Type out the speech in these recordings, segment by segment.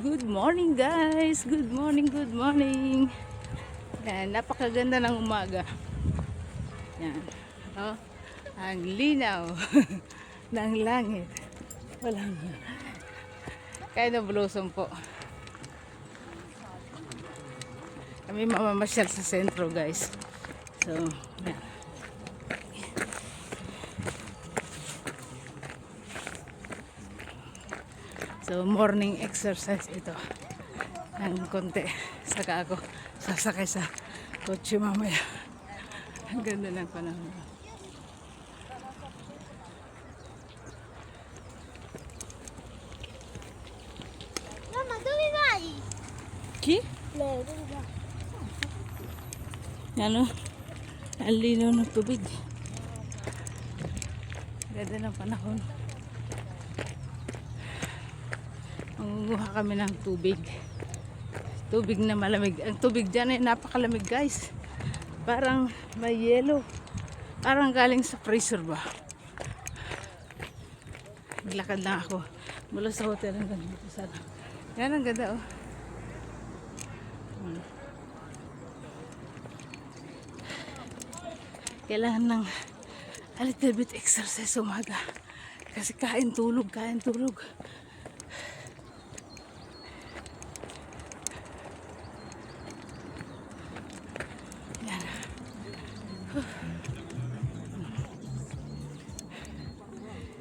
Good morning guys. Good morning, good morning. Yan, napakaganda ng umaga. Yan. Oh, ang linaw ng langit. Walang kind of blossom po. Kami mamamasyal sa sentro guys. So, yan. So, morning exercise ito. Ang konti. Saka ako sasakay sa kotse mamaya. Ang ganda ng panahon. Mamma, dove vai? Chi? Leo, dove vai? Ano? Ang linaw ng tubig. Ganda ng panahon. Mangunguha kami ng tubig. Tubig na malamig. Ang tubig dyan ay napakalamig guys. Parang may yelo. Parang galing sa freezer ba. Naglakad lang ako mula sa hotel hanggang dito sana. Yan ang ganda oh. Kailangan ng a little bit exercise umaga. Kasi kain tulog, kain tulog. Yan.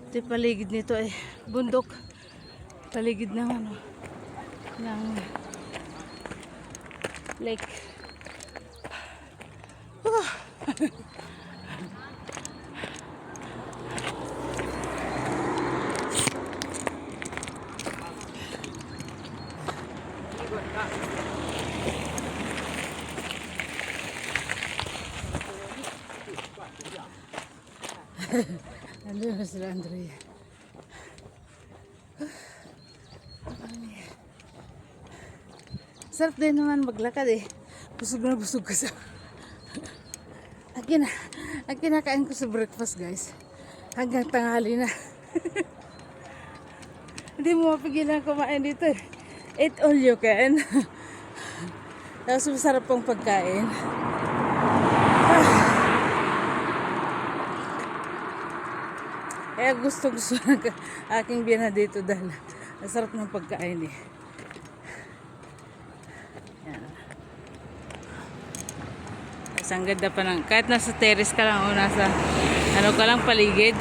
Ito yung paligid nito ay bundok. Paligid ng ano, ng lake. Andun na sila Andrea. Sarap din naman maglakad eh. Busog na busog ka sa ang kinakain ko sa breakfast guys. Hanggang tanghali na. Hindi mo mapigilan kumain dito eh. Eat all you can. Tapos masarap pang pagkain. Kaya gusto ng aking biyana dito dahil masarap ng pagkain eh. Yan. Tapos ang ganda pa ng, kahit nasa terrace ka lang o nasa ano ka lang paligid,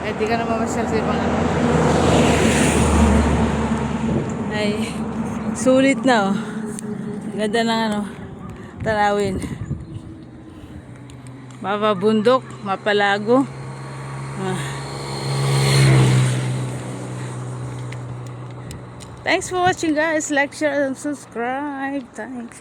kahit di ka na mamasyal sa ibang ano. Ay, sulit na oh. Ganda ng ano, tanawin. Mapabundok, mapalago. Thanks for watching guys. Like, share, and subscribe. Thanks.